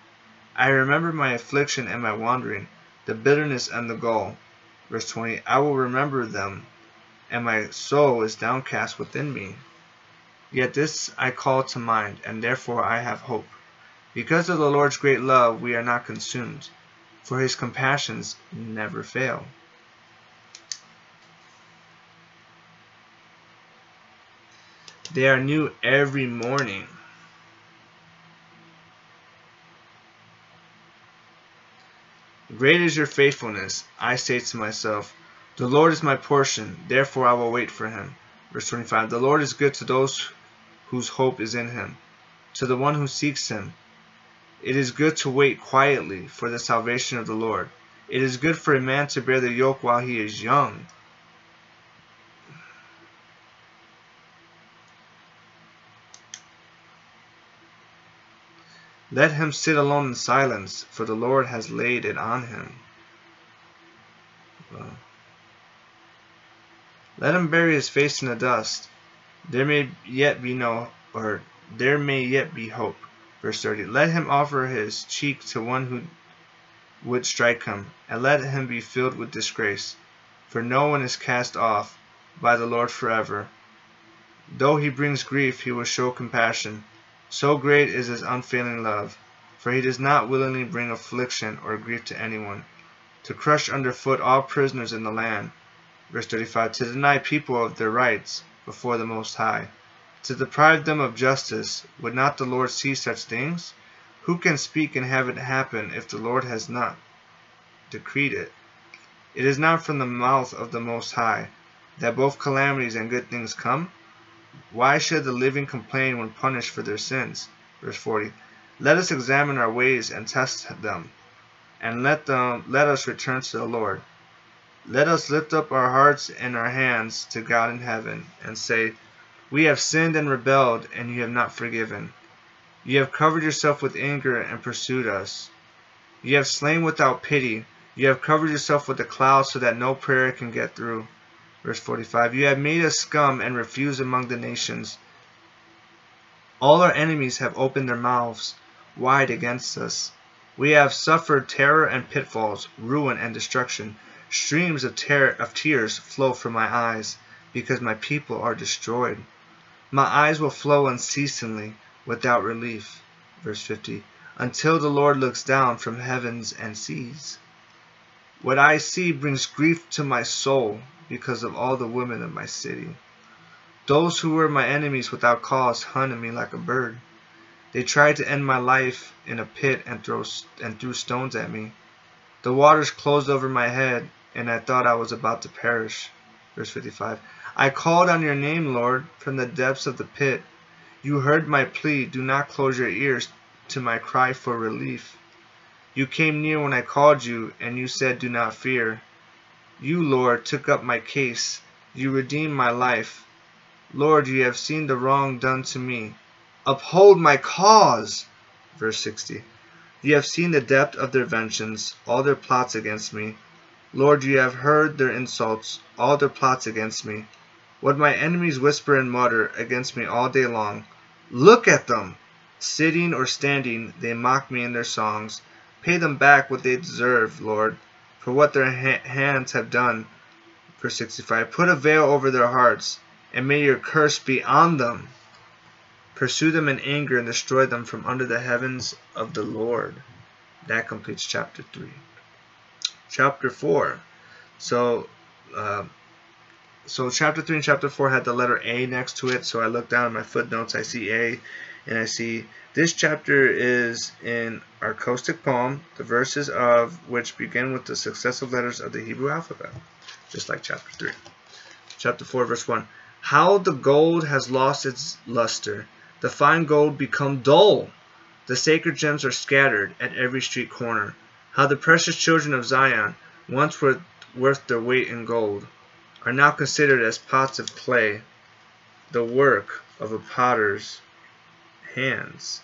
[SPEAKER 1] I remember my affliction and my wandering, the bitterness and the gall. Verse 20. I will remember them, and my soul is downcast within me. Yet this I call to mind, and therefore I have hope. Because of the Lord's great love we are not consumed, for his compassions never fail. They are new every morning. Great is your faithfulness. I say to myself, the Lord is my portion, therefore I will wait for him. Verse 25. The Lord is good to those whose hope is in him, to the one who seeks him. It is good to wait quietly for the salvation of the Lord. It is good for a man to bear the yoke while he is young. Let him sit alone in silence, for the Lord has laid it on him. Let him bury his face in the dust. There may yet be hope. Verse 30. Let him offer his cheek to one who would strike him, and let him be filled with disgrace. For no one is cast off by the Lord forever. Though he brings grief, he will show compassion. So great is his unfailing love. For he does not willingly bring affliction or grief to anyone, to crush underfoot all prisoners in the land. Verse 35, to deny people of their rights before the Most High, to deprive them of justice. Would not the Lord see such things? Who can speak and have it happen if the Lord has not decreed it? It is not from the mouth of the Most High that both calamities and good things come. Why should the living complain when punished for their sins? Verse 40, let us examine our ways and test them, and let us return to the Lord. Let us lift up our hearts and our hands to God in heaven, and say, we have sinned and rebelled, and you have not forgiven. You have covered yourself with anger and pursued us. You have slain without pity. You have covered yourself with a cloud so that no prayer can get through. Verse 45, you have made us scum and refuse among the nations. All our enemies have opened their mouths wide against us. We have suffered terror and pitfalls, ruin and destruction. Streams of tears flow from my eyes, because my people are destroyed. My eyes will flow unceasingly, without relief. Verse 50, until the Lord looks down from heavens and sees. What I see brings grief to my soul, because of all the women of my city. Those who were my enemies without cause hunted me like a bird. They tried to end my life in a pit and threw stones at me. The waters closed over my head, and I thought I was about to perish. Verse 55, I called on your name, Lord, from the depths of the pit. You heard my plea. Do not close your ears to my cry for relief. You came near when I called you, and you said, do not fear. You, Lord, took up my case. You redeemed my life. Lord, you have seen the wrong done to me. Uphold my cause. Verse 60. You have seen the depth of their vengeance, all their plots against me. Lord, you have heard their insults, all their plots against me. What my enemies whisper and mutter against me all day long. Look at them! Sitting or standing, they mock me in their songs. Pay them back what they deserve, Lord, for what their hands have done. Verse 65. Put a veil over their hearts, and may your curse be on them. Pursue them in anger and destroy them from under the heavens of the Lord. That completes chapter 3. Chapter 4. So chapter 3 and chapter 4 had the letter A next to it. So I look down at my footnotes, I see A, and I see this chapter is in our caustic poem, the verses of which begin with the successive letters of the Hebrew alphabet, just like chapter 3. Chapter 4, verse 1. How the gold has lost its luster, the fine gold become dull. The sacred gems are scattered at every street corner. How the precious children of Zion, once worth their weight in gold, are now considered as pots of clay, the work of a potter's hands.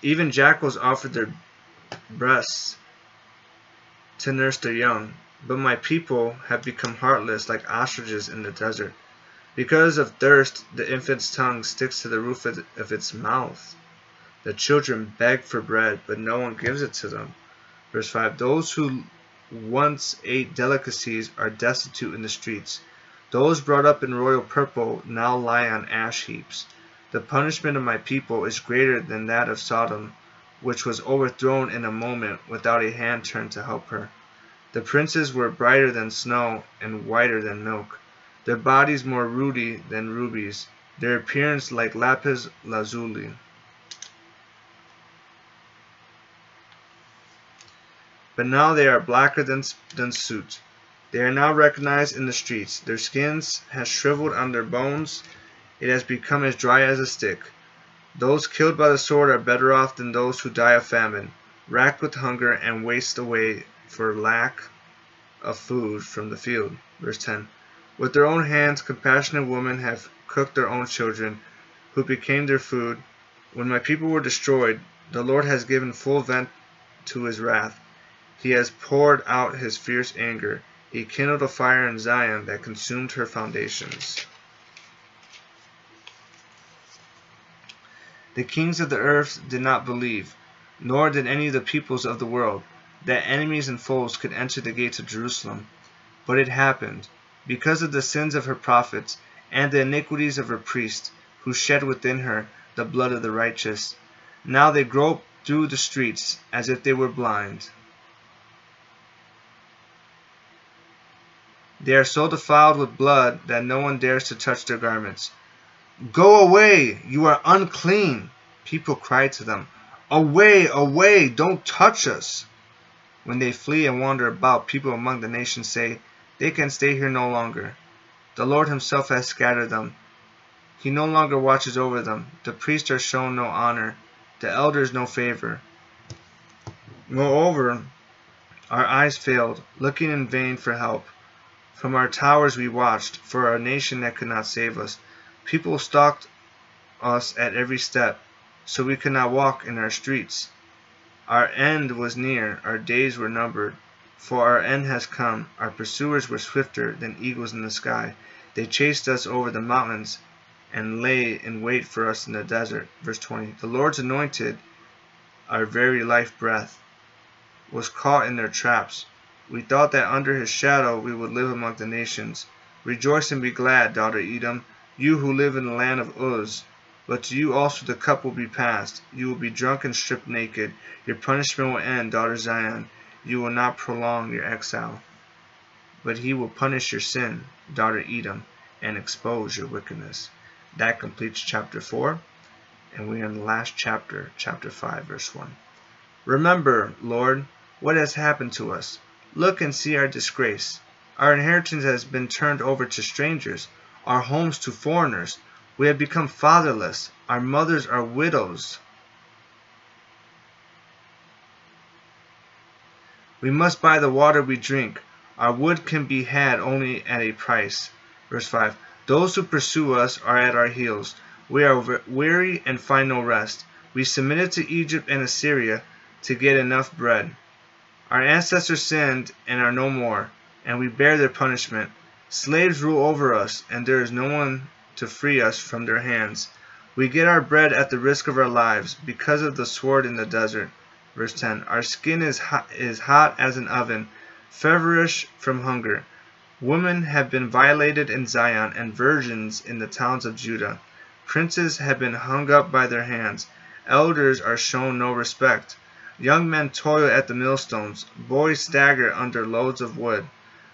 [SPEAKER 1] Even jackals offered their breasts to nurse their young, but my people have become heartless like ostriches in the desert. Because of thirst, the infant's tongue sticks to the roof of its mouth. The children beg for bread, but no one gives it to them. Verse 5. Those who once ate delicacies are destitute in the streets. Those brought up in royal purple now lie on ash heaps. The punishment of my people is greater than that of Sodom, which was overthrown in a moment without a hand turned to help her. The princes were brighter than snow and whiter than milk. Their bodies more ruddy than rubies, their appearance like lapis lazuli. But now they are blacker than soot. They are now recognized in the streets. Their skins has shriveled on their bones. It has become as dry as a stick. Those killed by the sword are better off than those who die of famine, racked with hunger and waste away for lack of food from the field. Verse 10. With their own hands compassionate women have cooked their own children, who became their food. When my people were destroyed, the Lord has given full vent to his wrath. He has poured out his fierce anger. He kindled a fire in Zion that consumed her foundations. The kings of the earth did not believe. nor did any of the peoples of the world, that enemies and foes could enter the gates of Jerusalem. But it happened, because of the sins of her prophets, and the iniquities of her priests, who shed within her the blood of the righteous. Now they grope through the streets, as if they were blind. They are so defiled with blood, that no one dares to touch their garments. Go away, you are unclean. People cry to them, Away, away, don't touch us. When they flee and wander about, people among the nations say, They can stay here no longer. The Lord himself has scattered them. He no longer watches over them. The priests are shown no honor, the elders no favor. Moreover, our eyes failed, looking in vain for help. From our towers we watched, for our nation that could not save us. People stalked us at every step, so we could not walk in our streets. Our end was near, our days were numbered, for our end has come. Our pursuers were swifter than eagles in the sky. They chased us over the mountains and lay in wait for us in the desert. Verse 20. The Lord's anointed, our very life breath, was caught in their traps. We thought that under his shadow we would live among the nations. Rejoice and be glad, daughter Edom, you who live in the land of Uz. But to you also the cup will be passed. You will be drunk and stripped naked. Your punishment will end, daughter Zion. You will not prolong your exile. But he will punish your sin, daughter Edom, and expose your wickedness. That completes chapter 4. And we are in the last chapter, chapter 5, verse 1. Remember, Lord, what has happened to us. Look and see our disgrace. Our inheritance has been turned over to strangers, our homes to foreigners. We have become fatherless. Our mothers are widows. We must buy the water we drink. Our wood can be had only at a price. Verse 5. Those who pursue us are at our heels. We are weary and find no rest. We submitted to Egypt and Assyria to get enough bread. Our ancestors sinned and are no more, and we bear their punishment. Slaves rule over us, and there is no one to free us from their hands. We get our bread at the risk of our lives, because of the sword in the desert. Verse 10. Our skin is hot as an oven, feverish from hunger. Women have been violated in Zion, and virgins in the towns of Judah. Princes have been hung up by their hands. Elders are shown no respect. Young men toil at the millstones. Boys stagger under loads of wood.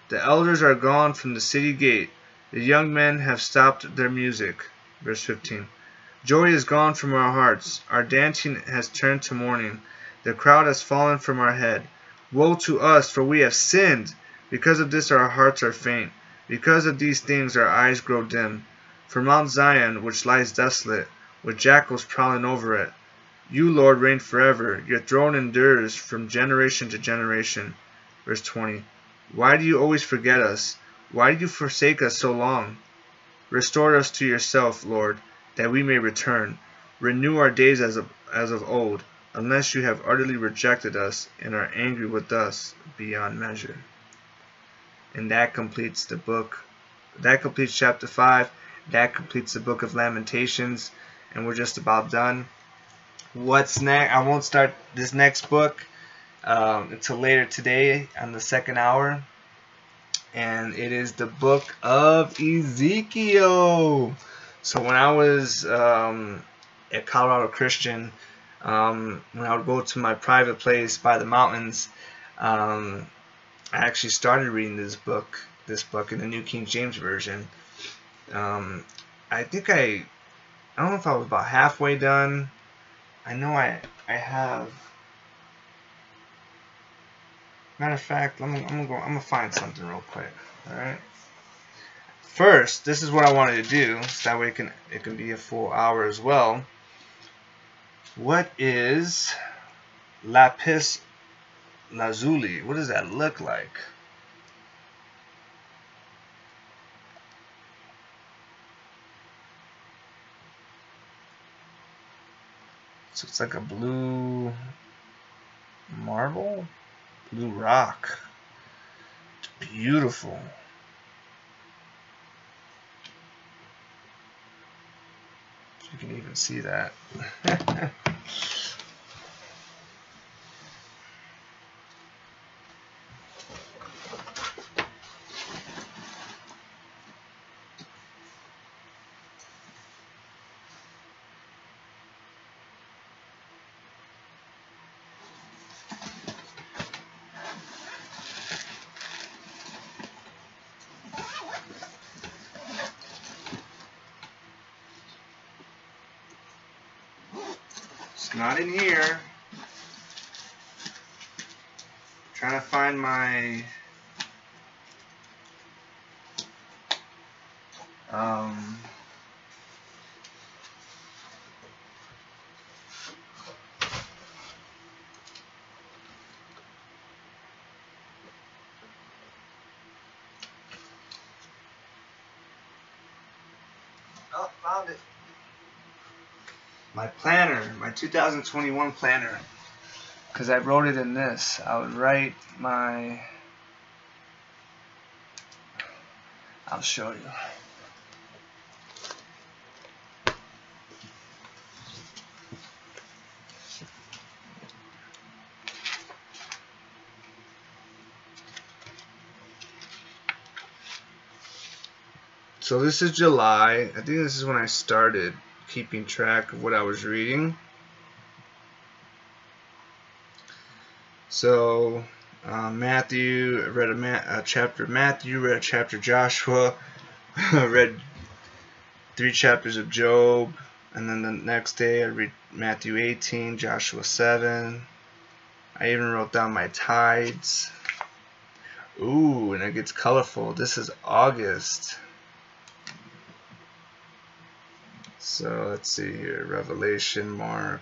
[SPEAKER 1] The elders are gone from the city gate. The young men have stopped their music. Verse 15. Joy is gone from our hearts. Our dancing has turned to mourning. The crowd has fallen from our head. Woe to us, for we have sinned. Because of this our hearts are faint. Because of these things our eyes grow dim. For Mount Zion, which lies desolate, with jackals prowling over it. You, Lord, reign forever. Your throne endures from generation to generation. Verse 20. Why do you always forget us? Why do you forsake us so long? Restore us to yourself, Lord, that we may return. Renew our days as of old, unless you have utterly rejected us and are angry with us beyond measure. And that completes the book. That completes chapter 5. That completes the book of Lamentations. And we're just about done. What's next? I won't start this next book until later today on the second hour. And it is the book of Ezekiel. So when I was at Colorado Christian, when I would go to my private place by the mountains, I actually started reading this book in the New King James Version. I think I don't know if I was about halfway done. I know I have. Matter of fact, I'm gonna find something real quick. All right. First, this is what I wanted to do, so that way it can be a full hour as well. What is lapis lazuli? What does that look like? So it's like a blue marble, blue rock. It's beautiful. You can even see that. not in here. Trying to find my oh, found it. My planner, my 2021 planner. Because I wrote it in this. I would write my... I'll show you. So this is July. I think this is when I started keeping track of what I was reading. So Matthew, I read a chapter of Matthew, read a chapter of Joshua, read 3 chapters of Job, and then the next day I read Matthew 18, Joshua 7. I even wrote down my tides. Ooh, and it gets colorful. This is August. So let's see here, Revelation, Mark.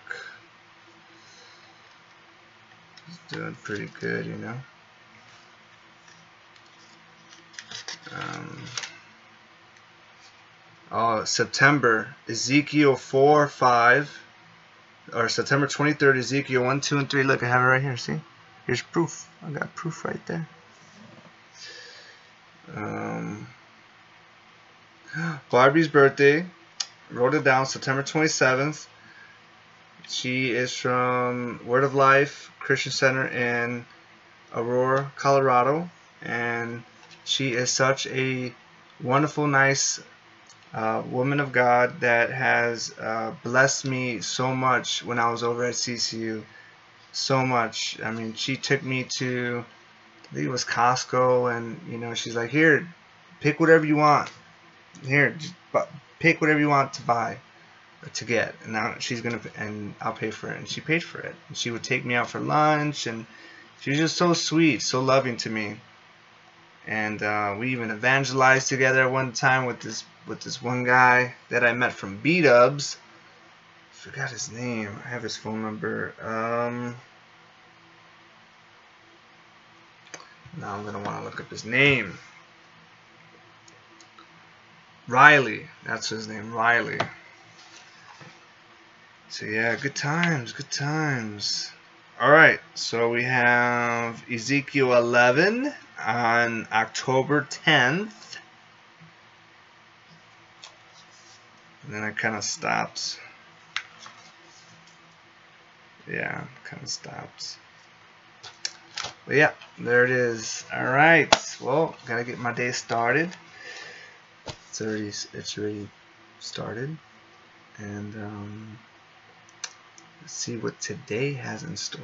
[SPEAKER 1] It's doing pretty good, you know. September, Ezekiel 4, 5, or September 23rd, Ezekiel 1, 2, and 3. Look, I have it right here. See, here's proof. I got proof right there. Barbie's birthday. Wrote it down, September 27th. She is from Word of Life Christian Center in Aurora, Colorado, and she is such a wonderful, nice woman of God that has blessed me so much when I was over at CCU. So much. I mean, she took me to, I think it was Costco, and you know, she's like, here, pick whatever you want. Here, just pick whatever you want to buy, or to get, and now she's gonna, and I'll pay for it. And she paid for it. And she would take me out for lunch, and she was just so sweet, so loving to me. And we even evangelized together one time with this one guy that I met from B-Dubs. I forgot his name. I have his phone number. Now I'm gonna want to look up his name. Riley, that's his name, Riley. So yeah, good times, good times. Alright, so we have Ezekiel 11 on October 10th. And then I kind of stopped. Yeah, kind of stopped. But yeah, there it is. Alright, well, gotta get my day started. It's already started, and let's see what today has in store.